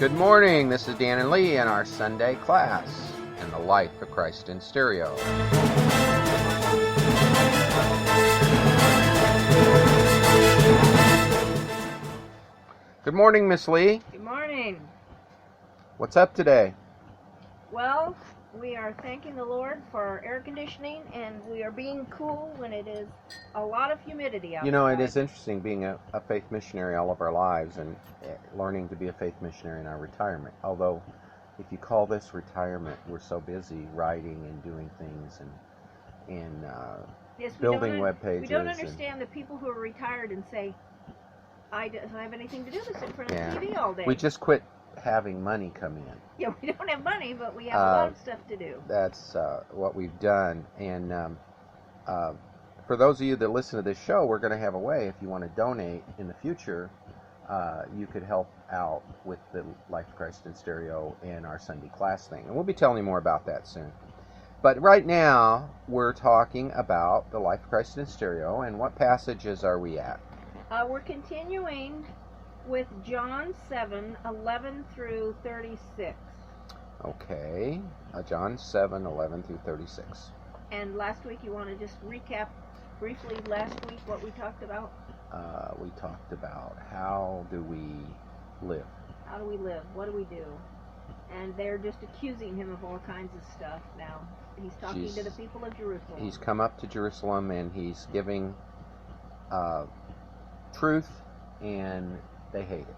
Good morning, this is Dan and Lee in our Sunday class in the Life of Christ in Stereo. Good morning, Miss Lee. Good morning. What's up today? Well, we are thanking the Lord for our air conditioning, and we are being cool when it is a lot of humidity outside. You know, it is interesting being a faith missionary all of our lives and learning to be a faith missionary in our retirement. Although, if you call this retirement, we're so busy writing and doing things and Yes, building web pages. We don't understand the people who are retired and say, I don't have anything to do this in front of the TV all day. We just quit having money come in. Yeah, we don't have money, but we have a lot of stuff to do. That's what we've done. And for those of you that listen to this show, we're going to have a way, if you want to donate in the future, you could help out with the Life of Christ in Stereo and our Sunday class thing. And we'll be telling you more about that soon. But right now, we're talking about the Life of Christ in Stereo, and what passages are we at? We're continuing with John 7:11 through 36. Okay, John 7:11 through 36. And last week, you want to just recap briefly last week what we talked about? We talked about how do we live. How do we live? What do we do? And they're just accusing him of all kinds of stuff now. He's talking to the people of Jerusalem. He's come up to Jerusalem and he's giving truth, and they hate it.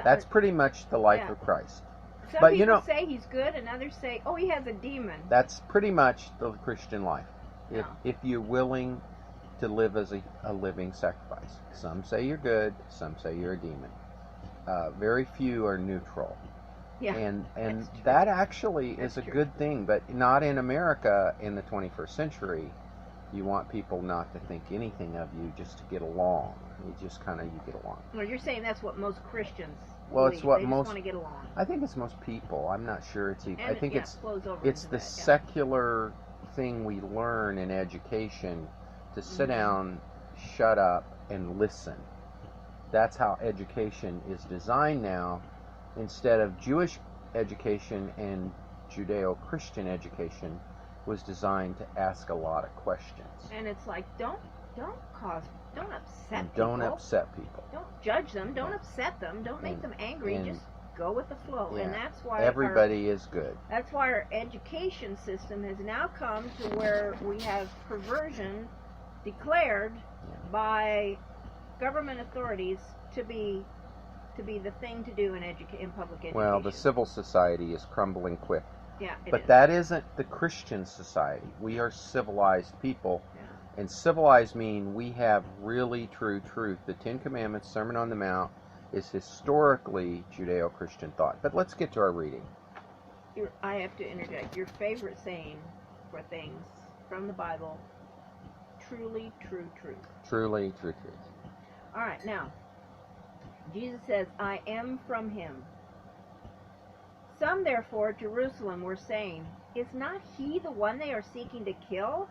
That's pretty much the life of Christ. Some people say he's good, and others say, oh, he has a demon. That's pretty much the Christian life. If you're willing to live as a living sacrifice. Some say you're good, some say you're a demon. Very few are neutral. Yeah, and that actually is a good thing, but not in America in the 21st century. You want people not to think anything of you, just to get along. You get along. Well, you're saying that's what most Christians believe. It's what most want to get along. I think it's most people. I'm not sure it's even. I think it's the that, secular thing we learn in education to sit down, shut up, and listen. That's how education is designed now, instead of Jewish education and Judeo-Christian education was designed to ask a lot of questions. And it's like, don't upset people. Don't upset people. Don't judge them. Don't upset them. Don't make them angry. Just go with the flow. Yeah, and that's why everybody is good. That's why our education system has now come to where we have perversion declared by government authorities to be the thing to do in public education. Well, the civil society is crumbling quick. Yeah, but that isn't the Christian society. We are civilized people. And civilized mean we have really true truth. The Ten Commandments, Sermon on the Mount, is historically Judeo-Christian thought. But let's get to our reading. I have to interject. Your favorite saying for things from the Bible, truly true truth. Truly true truth. All right, now, Jesus says, I am from him. Some, therefore, at Jerusalem were saying, is not he the one they are seeking to kill?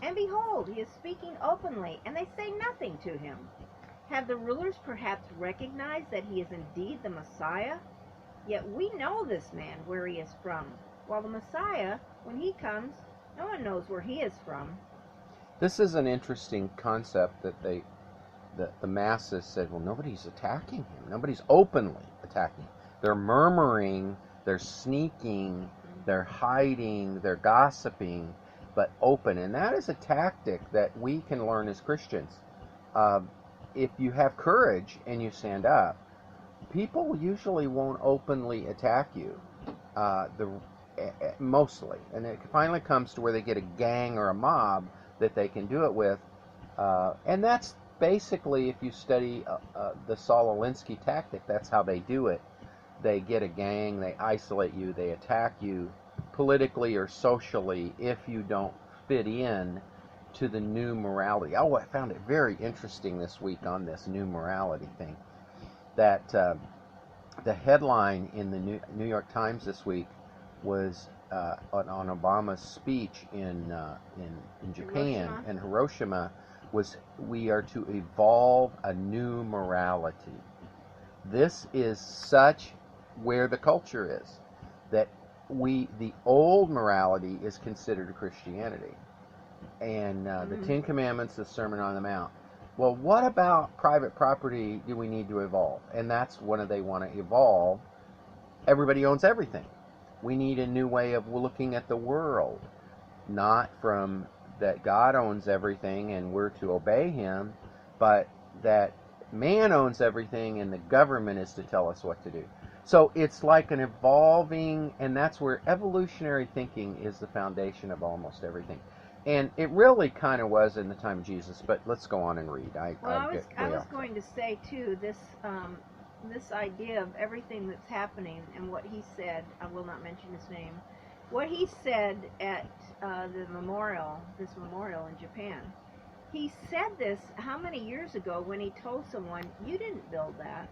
And behold, he is speaking openly, and they say nothing to him. Have the rulers perhaps recognized that he is indeed the Messiah? Yet we know this man, where he is from. While the Messiah, when he comes, no one knows where he is from. This is an interesting concept that the masses said, well, nobody's attacking him. Nobody's openly attacking him. They're murmuring, they're sneaking, they're hiding, they're gossiping, but open. And that is a tactic that we can learn as Christians. If you have courage and you stand up, people usually won't openly attack you, mostly. And it finally comes to where they get a gang or a mob that they can do it with. And that's basically, if you study the Saul Alinsky tactic, that's how they do it. They get a gang, they isolate you, they attack you politically or socially if you don't fit in to the new morality. Oh, I found it very interesting this week on this new morality thing, that the headline in the New York Times this week was on Obama's speech in Japan, in Hiroshima, was, we are to evolve a new morality. This is such where the culture is. That the old morality is considered Christianity. And the Ten Commandments, the Sermon on the Mount. Well, what about private property do we need to evolve? And that's when they want to evolve. Everybody owns everything. We need a new way of looking at the world, not from that God owns everything and we're to obey him, but that man owns everything and the government is to tell us what to do. So it's like an evolving, and that's where evolutionary thinking is the foundation of almost everything. And it really kind of was in the time of Jesus, but let's go on and read. I was going to say, too, this idea of everything that's happening and what he said, I will not mention his name, what he said at this memorial in Japan. He said this how many years ago when he told someone, you didn't build that.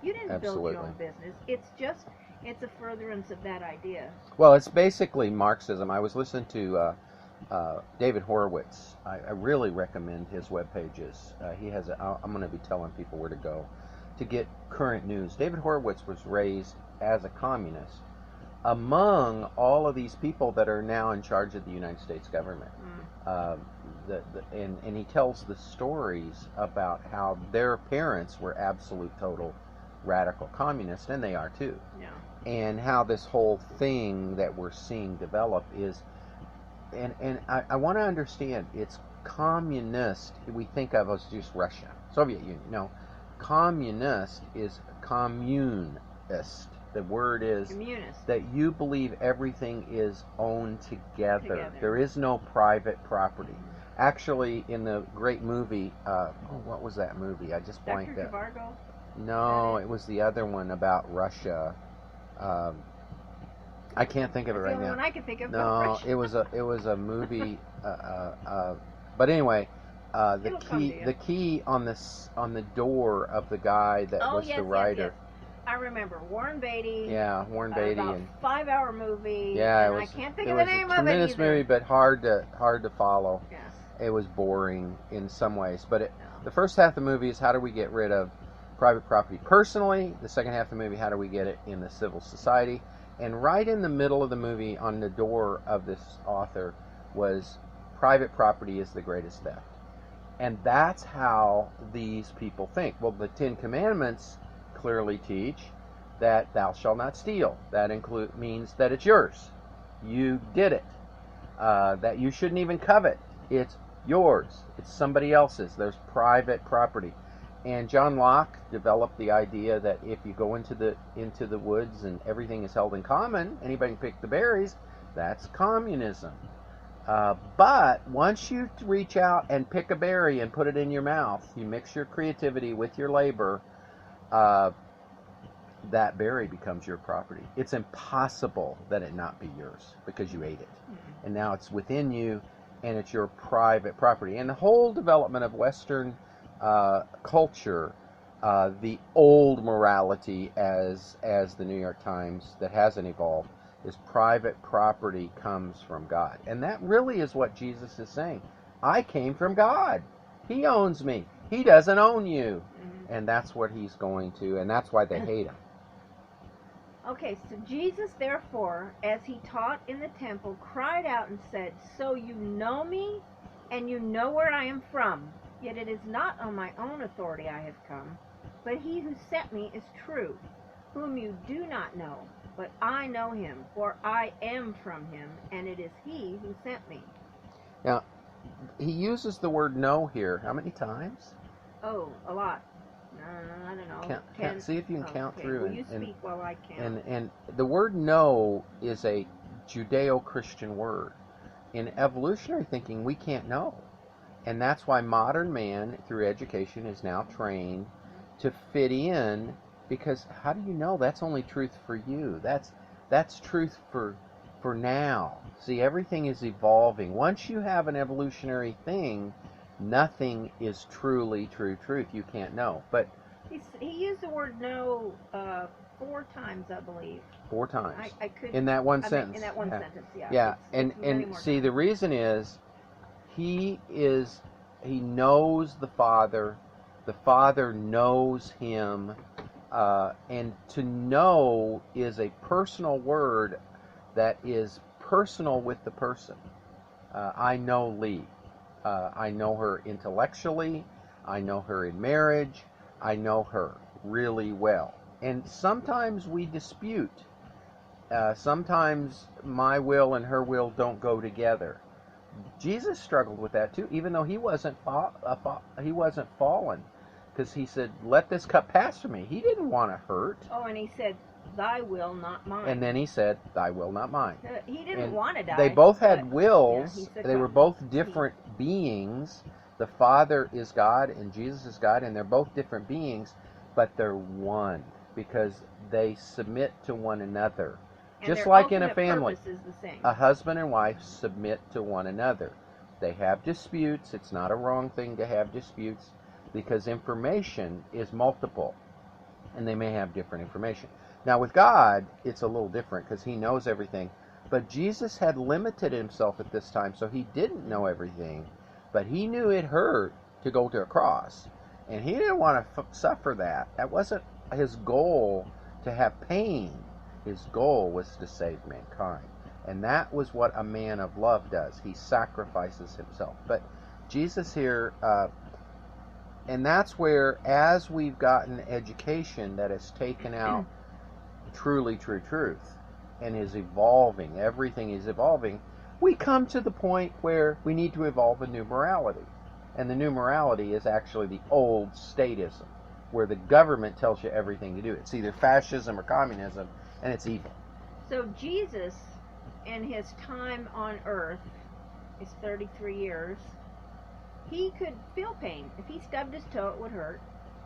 You didn't build your own business. It's a furtherance of that idea. Well, it's basically Marxism. I was listening to David Horowitz. I really recommend his web pages. I'm going to be telling people where to go to get current news. David Horowitz was raised as a communist among all of these people that are now in charge of the United States government. And he tells the stories about how their parents were absolute total radical communists, and they are too. Yeah. And how this whole thing that we're seeing develop is, and I want to understand, it's communist, we think of as just Russia, Soviet Union. No, communist is communist. The word is communist. That you believe everything is owned together. There is no private property. Actually, in the great movie, what was that movie? I just blanked out. Dr. Zhivago? No, it was the other one about Russia. I can't think of it right now. The only one I can think of. No, it was a movie. But anyway, the key on the door of the guy that was the writer. Yes. I remember Warren Beatty. Yeah, Warren Beatty. About 5-hour movie. Yeah, I can't think of the name of it. It was a tremendous movie, but hard to follow. Yes. It was boring in some ways, but the first half of the movie is how do we get rid of private property personally. The second half of the movie, how do we get it in the civil society? And right in the middle of the movie, on the door of this author, was private property is the greatest theft. And that's how these people think. Well, the Ten Commandments clearly teach that thou shalt not steal. That means that it's yours. You did it. That you shouldn't even covet. It's yours. It's somebody else's. There's private property. And John Locke developed the idea that if you go into the woods and everything is held in common, anybody can pick the berries, that's communism. But once you reach out and pick a berry and put it in your mouth, you mix your creativity with your labor, that berry becomes your property. It's impossible that it not be yours because you ate it. Mm-hmm. And now it's within you and it's your private property. And the whole development of Western culture, the old morality as the New York Times that hasn't evolved, is private property comes from God. And that really is what Jesus is saying. I came from God. He owns me. He doesn't own you. Mm-hmm. And that's what he's going to, and that's why they hate him. Okay, so Jesus, therefore, as he taught in the temple, cried out and said, so you know me, and you know where I am from. Yet it is not on my own authority I have come, but he who sent me is true, whom you do not know. But I know him, for I am from him, and it is he who sent me. Now, he uses the word know here. How many times? Oh, a lot. I don't know. Count, see if you can count through. Well, you speak while I count. And the word know is a Judeo-Christian word. In evolutionary thinking, we can't know. And that's why modern man, through education, is now trained to fit in, because how do you know? That's only truth for you. That's truth for now. See, everything is evolving. Once you have an evolutionary thing, nothing is truly true truth. You can't know. But he used the word know 4 times, I believe. 4 times. I could in that one sentence. In that one sentence, yeah. Yeah, and see, the reason is he knows the Father. The Father knows him. And to know is a personal word that is personal with the person. I know Lee. I know her intellectually. I know her in marriage. I know her really well. And sometimes we dispute. Sometimes my will and her will don't go together. Jesus struggled with that too, even though he wasn't fallen, because he said, "Let this cup pass from me." He didn't want to hurt. Oh, and he said, "Thy will, not mine." And then he said, "Thy will, not mine." He didn't And want to die. they both had wills. Yeah, they were both different beings. The Father is God and Jesus is God, and they're both different beings, but they're one because they submit to one another. And just like in a ultimate family, purpose is the same. a husband and wife submit to one another. They have disputes. It's not a wrong thing to have disputes because information is multiple, and they may have different information. Now with God, it's a little different because he knows everything. But Jesus had limited himself at this time, so he didn't know everything. But he knew it hurt to go to a cross. And he didn't want to suffer that. That wasn't his goal, to have pain. His goal was to save mankind. And that was what a man of love does. He sacrifices himself. But Jesus here, and that's where, as we've gotten education that has taken out truly true truth and is evolving, everything is evolving, we come to the point where we need to evolve a new morality. And the new morality is actually the old statism, where the government tells you everything to do. It's either fascism or communism, and it's evil. So Jesus, in his time on earth, his 33 years, he could feel pain. If he stubbed his toe, it would hurt.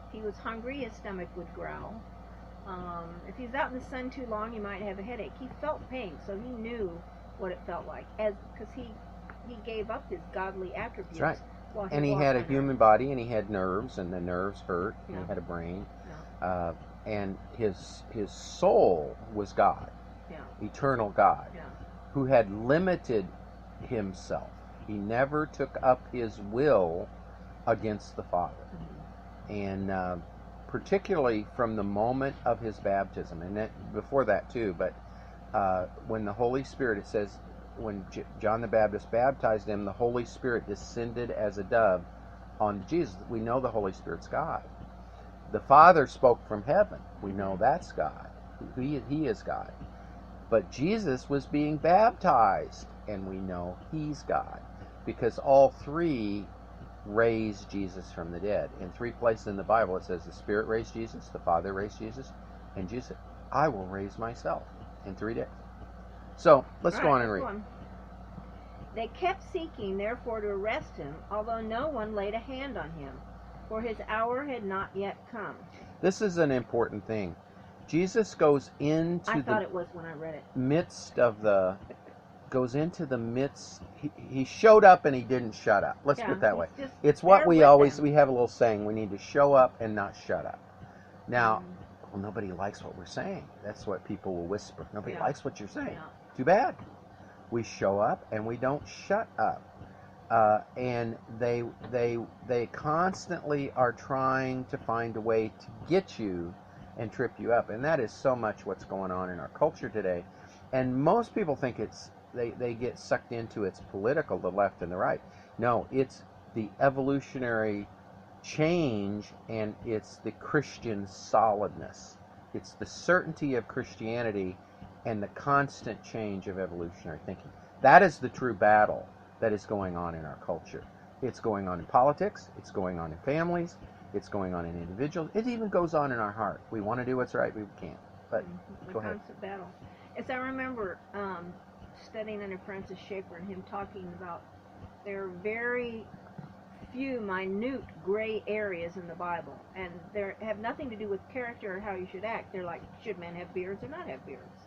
If he was hungry, his stomach would growl. If he was out in the sun too long, he might have a headache. He felt pain, so he knew what it felt like, because he gave up his godly attributes. That's right. And he had a human body, and he had nerves, and the nerves hurt, and he had a brain. Yeah. And his soul was God, eternal God, who had limited himself. He never took up his will against the Father. Mm-hmm. And particularly from the moment of his baptism, and before that too, but when the Holy Spirit, it says, when John the Baptist baptized him, the Holy Spirit descended as a dove on Jesus. We know the Holy Spirit's God. The Father spoke from heaven. We know that's God. He is God. But Jesus was being baptized, and we know he's God, because all three raised Jesus from the dead. In 3 places in the Bible it says the Spirit raised Jesus, the Father raised Jesus, and Jesus said, "I will raise myself in 3 days." So let's go on and read. They kept seeking, therefore, to arrest him, although no one laid a hand on him, for his hour had not yet come. This is an important thing. Jesus goes into I thought it was when I read it. Midst of the, goes into the midst. He showed up and he didn't shut up. Let's put it that way. It's what we always, we have a little saying, we need to show up and not shut up. Now, well, nobody likes what we're saying. That's what people will whisper. Nobody likes what you're saying. Too bad. We show up and we don't shut up. And they constantly are trying to find a way to get you and trip you up. And that is so much what's going on in our culture today. And most people think it's, they get sucked into it's political, the left and the right. No, it's the evolutionary change, and it's the Christian solidness. It's the certainty of Christianity and the constant change of evolutionary thinking. That is the true battle that is going on in our culture. It's going on in politics, it's going on in families, it's going on in individuals, it even goes on in our heart. We want to do what's right, we can't. But go ahead. Constant battle. As I remember studying under Francis Schaeffer and him talking about there are very few minute gray areas in the Bible, and they have nothing to do with character or how you should act. They're like, should men have beards or not have beards?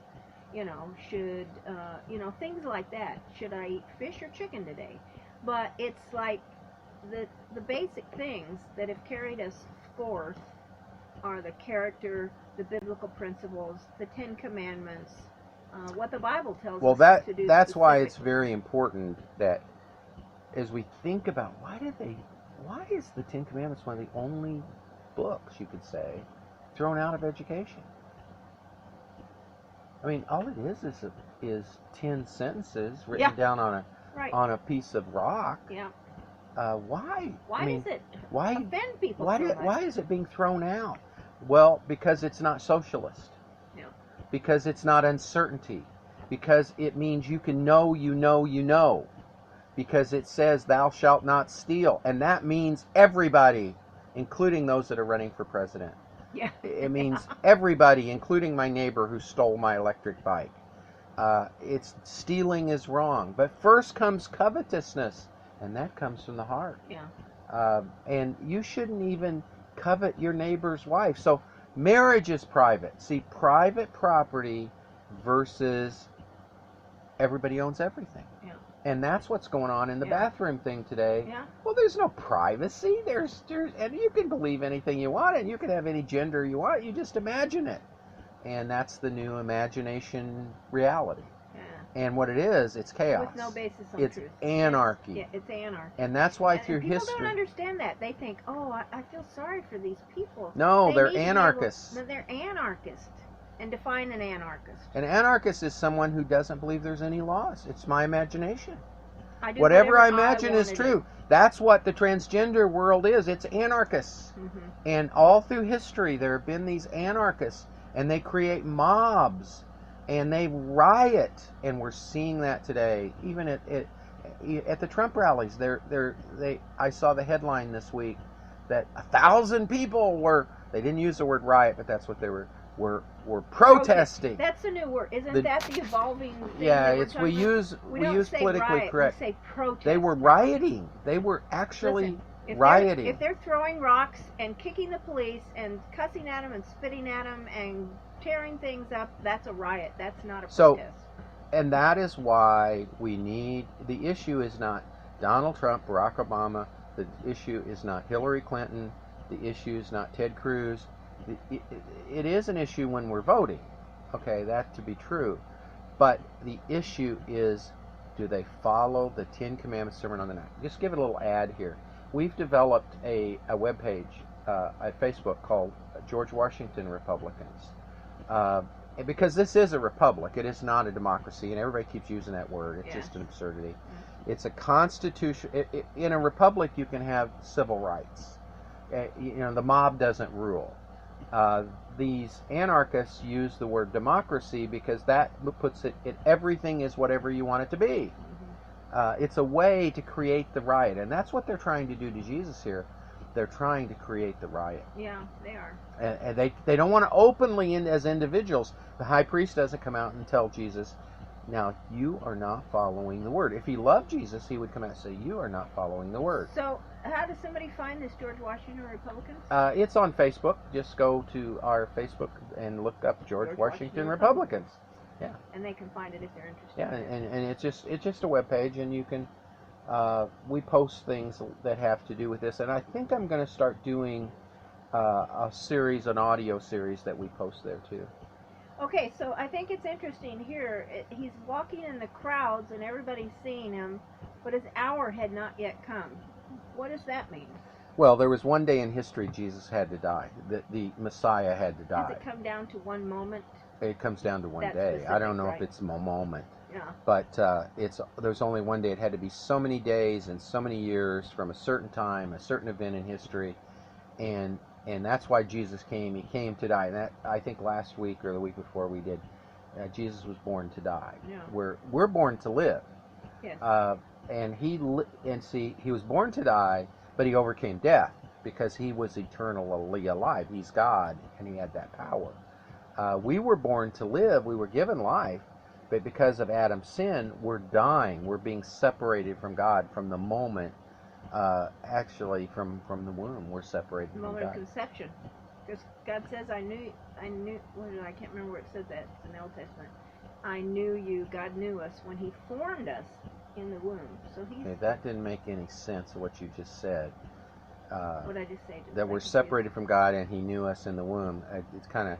You know, should, things like that. Should I eat fish or chicken today? But it's like the basic things that have carried us forth are the character, the biblical principles, the 10 Commandments, what the Bible tells us to do. That's why it's very important that as we think about why is the 10 Commandments one of the only books, you could say, thrown out of education. I mean, all it is 10 sentences written down on a piece of rock. Yeah. Why? Why does it offend people Why, so much? why is it being thrown out? Well, because it's not socialist. Yeah. Because it's not uncertainty. Because it means you can know, you know, you know. Because it says thou shalt not steal. And that means everybody, including those that are running for president. Yeah. It means everybody, including my neighbor who stole my electric bike. It's stealing is wrong. But first comes covetousness, and that comes from the heart. Yeah. And you shouldn't even covet your neighbor's wife. So marriage is private. See, private property versus everybody owns everything. Yeah. And that's what's going on in the bathroom thing today. Yeah. Well, there's no privacy. There's and you can believe anything you want, and you can have any gender you want. You just imagine it. And that's the new imagination reality. Yeah. And what it is, it's chaos. With no basis on it's truth. Anarchy. Yeah, it's anarchy. And that's why and through people history... People don't understand that. They think, oh, I feel sorry for these people. No, they're anarchists. They're anarchists. And define an anarchist. An anarchist is someone who doesn't believe there's any laws. It's my imagination. I do whatever I imagine is true. That's what the transgender world is. It's anarchists. Mm-hmm. And all through history, there have been these anarchists, and they create mobs, and they riot, and we're seeing that today. Even at the Trump rallies, I saw the headline this week that 1,000 people were. They didn't use the word riot, but that's what they were protesting. That's a new word. Isn't that the evolving thing? Yeah, we use politically correct. We say protest. They were rioting. They were actually rioting. If they're throwing rocks and kicking the police and cussing at them and spitting at them and tearing things up, that's a riot. That's not a protest. And that is why the issue is not Donald Trump, Barack Obama. The issue is not Hillary Clinton. The issue is not Ted Cruz. It is an issue when we're voting, okay, that to be true, but the issue is, do they follow the 10 Commandments, Sermon on the Mount? Just give it a little ad here. We've developed a web page at Facebook called George Washington Republicans, because this is a republic. It is not a democracy, and everybody keeps using that word. It's just an absurdity. It's a constitution. In a republic, you can have civil rights. The mob doesn't rule. These anarchists use the word democracy because that puts it everything is whatever you want it to be. Mm-hmm. It's a way to create the riot, and that's what they're trying to do to Jesus here. They're trying to create the riot. Yeah, they are. And they don't want to openly, as individuals. The high priest doesn't come out and tell Jesus, now you are not following the word. If he loved Jesus, he would come out and say, you are not following the word. So how does somebody find this George Washington Republicans? It's on Facebook. Just go to our Facebook and look up George Washington Republicans. Yeah. And they can find it if they're interested. Yeah, and it's just a web page, and you can we post things that have to do with this, and I think I'm going to start doing an audio series that we post there too. Okay, so I think it's interesting here. He's walking in the crowds and everybody's seeing him, but his hour had not yet come. What does that mean? Well, there was one day in history Jesus had to die. The Messiah had to die. Does it come down to one moment? It comes down to one day. Specific, I don't know right? if it's a moment. Yeah. But there's only one day. It had to be so many days and so many years from a certain time, a certain event in history, and that's why Jesus came. He came to die. And that, I think last week or the week before we did, Jesus was born to die. Yeah. We're born to live. Yes. And he was born to die, but he overcame death because he was eternally alive. He's God, and he had that power. We were born to live. We were given life, but because of Adam's sin, we're dying. We're being separated from God from the moment. Actually, from the womb, we're separated from God. The moment of conception, because God says, "I knew." I can't remember where it says that. It's in the Old Testament. I knew you. God knew us when He formed us in the womb. So He's. Okay, that didn't make any sense of what you just said. What did I just say? That we're separated from God and He knew us in the womb. It's kind of.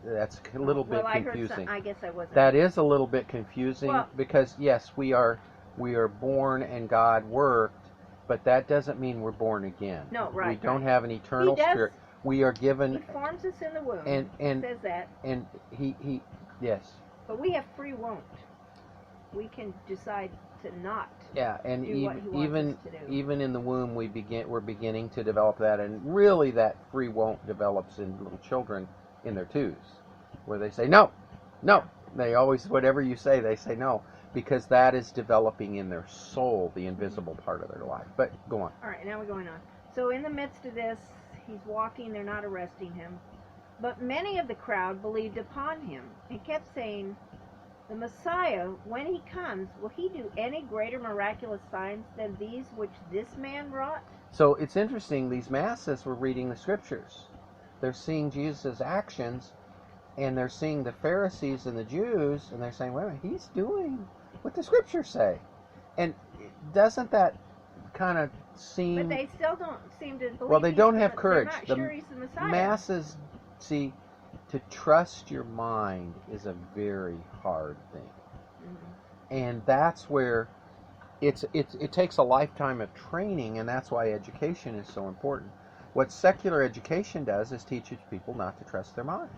That's a little bit confusing. I guess I wasn't. That is a little bit confusing because yes, we are born and God worked, but that doesn't mean we're born again. No, right. We don't have an eternal spirit. We are given, He forms us in the womb. and It says that. And he yes. But we have free won't. We can decide to not. Yeah, and do what he wants us to do. even in the womb, we're beginning to develop that, and really that free won't develops in little children in their twos, where they say no, no. They always, whatever you say, they say no, because that is developing in their soul, the invisible part of their life. But go on. All right, now we're going on. So in the midst of this, he's walking. They're not arresting him, but many of the crowd believed upon him and kept saying, "The Messiah, when he comes, will he do any greater miraculous signs than these which this man wrought?" So it's interesting, these masses were reading the scriptures. They're seeing Jesus' actions, and they're seeing the Pharisees and the Jews, and they're saying, wait a minute, he's doing what the scriptures say. And doesn't that kind of seem... But they still don't seem to believe. Well, they don't have courage. They're not sure he's the Messiah. Masses, see, to trust your mind is a very hard thing. Mm-hmm. And that's where it takes a lifetime of training, and that's why education is so important. What secular education does is teaches people not to trust their mind.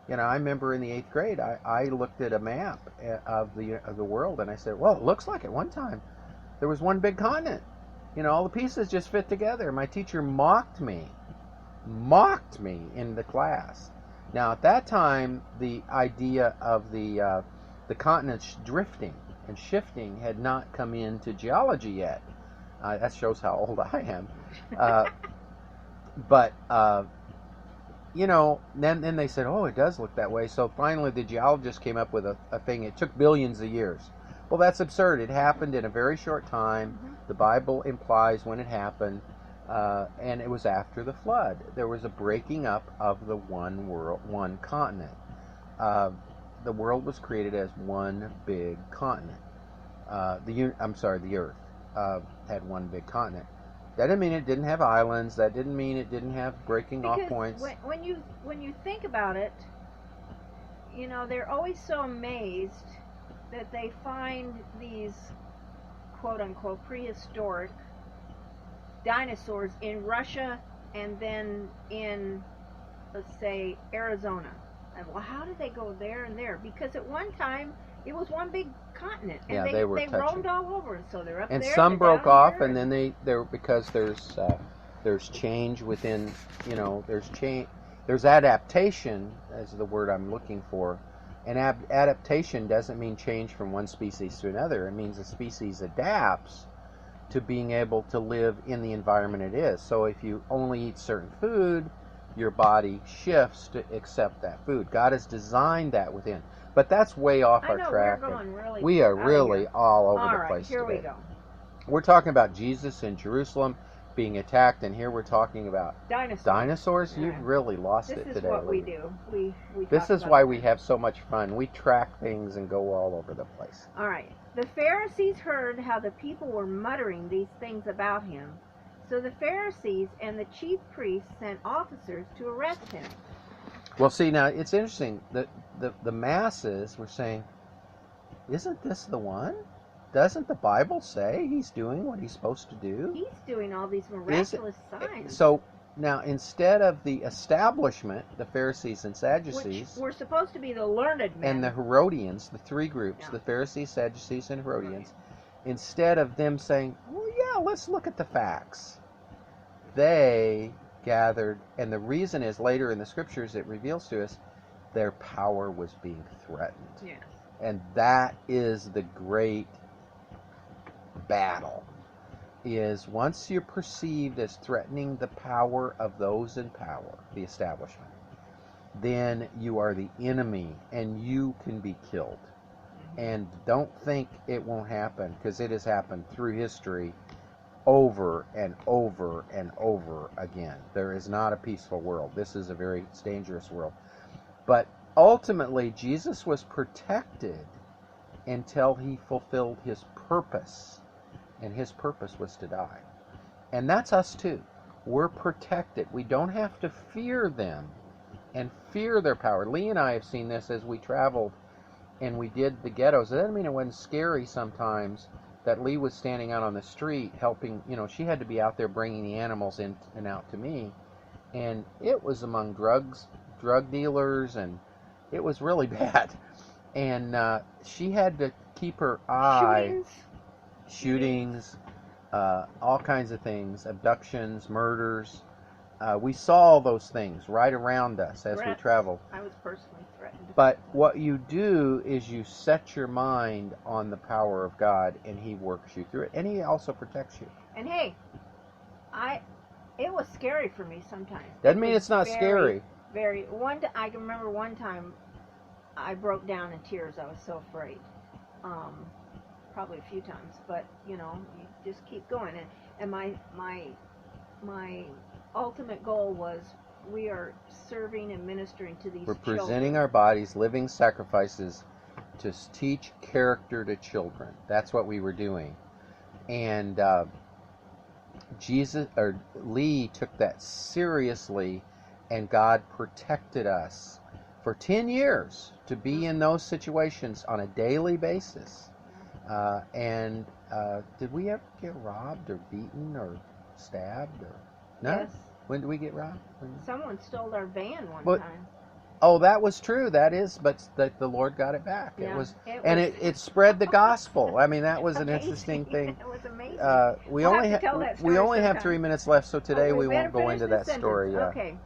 You know, I remember in the 8th grade, I looked at a map of the world, and I said, well, it looks like at one time there was one big continent. You know, all the pieces just fit together. My teacher mocked me in the class. Now, at that time, the idea of the continents drifting and shifting had not come into geology yet. That shows how old I am. But you know, then they said, oh, it does look that way. So finally the geologist came up with a thing. It took billions of years. Well, that's absurd. It happened in a very short time. Mm-hmm. The Bible implies when it happened, and it was after the flood. There was a breaking up of the one world, one continent. The world was created as one big continent. The Earth had one big continent. That didn't mean it didn't have islands. That didn't mean it didn't have breaking off points. When you think about it, you know, they're always so amazed that they find these quote unquote prehistoric dinosaurs in Russia and then in, let's say, Arizona. And well, how did they go there and there? Because at one time it was one big continent, and they roamed all over, and so they're up and there. And some broke off, and then they're because there's change within, you know, there's adaptation, is the word I'm looking for, and adaptation doesn't mean change from one species to another. It means a species adapts to being able to live in the environment it is. So if you only eat certain food, your body shifts to accept that food. God has designed that within. But that's way off our track. We are really all over the place here today. We go. We're talking about Jesus in Jerusalem being attacked, and here we're talking about dinosaurs. Yeah. You've really lost it today. This is what we do. We this is why we have so much fun. We track things and go all over the place. All right. The Pharisees heard how the people were muttering these things about him. So the Pharisees and the chief priests sent officers to arrest him. Well, see, now it's interesting that the masses were saying, isn't this the one? Doesn't the Bible say he's doing what he's supposed to do? He's doing all these miraculous signs. So now, instead of the establishment, the Pharisees and Sadducees, which were supposed to be the learned men, and the Herodians, the three groups, the Pharisees, Sadducees, and Herodians, instead of them saying, well, yeah, let's look at the facts, they gathered, and the reason is later in the scriptures it reveals to us their power was being threatened. Yes. And that is the great battle, is once you're perceived as threatening the power of those in power, the establishment, then you are the enemy and you can be killed. And don't think it won't happen, because it has happened through history over and over and over again. There is not a peaceful world. This is a very dangerous world. But ultimately, Jesus was protected until he fulfilled his purpose. And his purpose was to die. And that's us too. We're protected. We don't have to fear them and fear their power. Lee and I have seen this as we traveled and we did the ghettos. It doesn't mean it wasn't scary sometimes that Lee was standing out on the street helping. You know, she had to be out there bringing the animals in and out to me. and it was among drug dealers, and it was really bad. And she had to keep her eye. Shootings, all kinds of things, abductions, murders. We saw those things right around us as we traveled. I was personally threatened. But what you do is you set your mind on the power of God, and He works you through it, and He also protects you. And hey, it was scary for me sometimes. Doesn't mean it's not scary. I can remember one time I broke down in tears. I was so afraid. Probably a few times, but you just keep going. And my ultimate goal was, we are serving and ministering to these children. We're presenting our bodies living sacrifices to teach character to children. That's what we were doing. And Lee took that seriously, and God protected us for 10 years to be in those situations on a daily basis. Did we ever get robbed or beaten or stabbed? Or no? Yes. When did we get robbed? Someone stole our van one time. Oh, that was true. That is, but the Lord got it back. Yeah, it spread the gospel. I mean, that was an interesting thing. It was amazing. We only have 3 minutes left, so today we won't go into that story. Okay.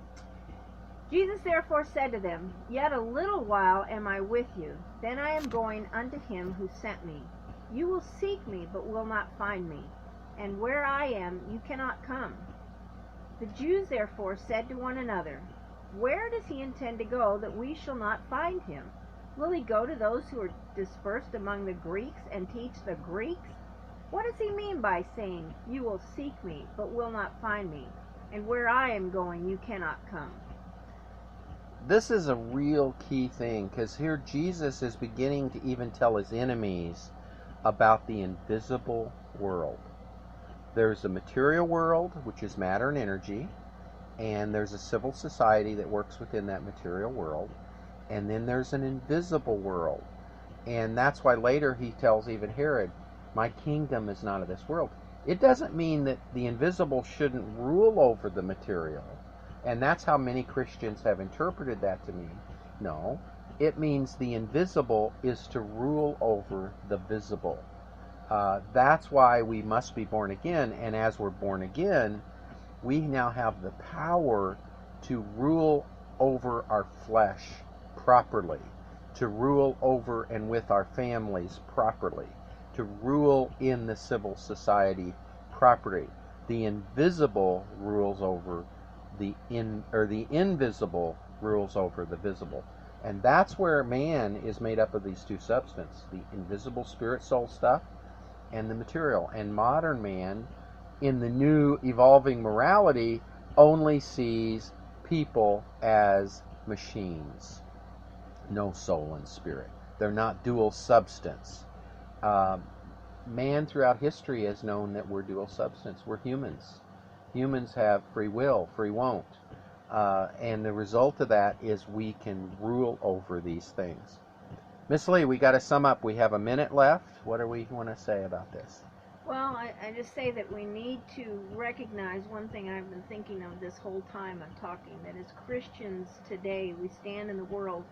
Jesus therefore said to them, Yet a little while am I with you, then I am going unto him who sent me. You will seek me, but will not find me, and where I am you cannot come. The Jews therefore said to one another, Where does he intend to go, that we shall not find him? Will he go to those who are dispersed among the Greeks, and teach the Greeks? What does he mean by saying, You will seek me, but will not find me, and where I am going you cannot come? This is a real key thing, because here Jesus is beginning to even tell his enemies about the invisible world. There's a material world, which is matter and energy, and there's a civil society that works within that material world, and then there's an invisible world. And that's why later he tells even Herod, my kingdom is not of this world. It doesn't mean that the invisible shouldn't rule over the material. And that's how many Christians have interpreted that to mean. No, it means the invisible is to rule over the visible. That's why we must be born again, and as we're born again, we now have the power to rule over our flesh properly, to rule over and with our families properly, to rule in the civil society properly. The invisible rules over the invisible rules over the visible. And that's where man is made up of these two substances, the invisible spirit soul stuff and the material. And modern man, in the new evolving morality, only sees people as machines, no soul and spirit. They're not dual substance. Man throughout history has known that we're dual substance. We're humans. Humans have free will, free won't. And the result of that is we can rule over these things. Miss Lee, we got to sum up. We have a minute left. What do we want to say about this? Well, I just say that we need to recognize one thing I've been thinking of this whole time I'm talking, that as Christians today, we stand in the world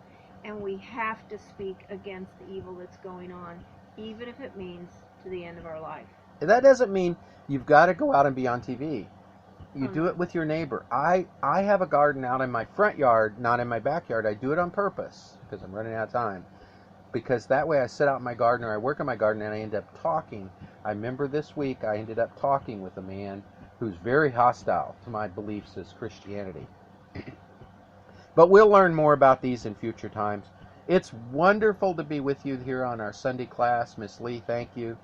and we have to speak against the evil that's going on, even if it means to the end of our life. That doesn't mean you've got to go out and be on TV. You do it with your neighbor. I have a garden out in my front yard, not in my backyard. I do it on purpose because I'm running out of time. Because that way I sit out in my garden or I work in my garden and I end up talking. I remember this week I ended up talking with a man who's very hostile to my beliefs as Christianity. But we'll learn more about these in future times. It's wonderful to be with you here on our Sunday class. Miss Lee, thank you.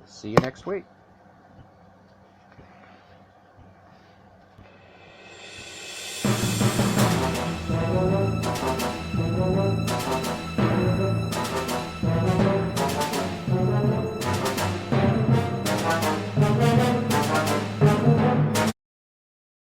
See you next week.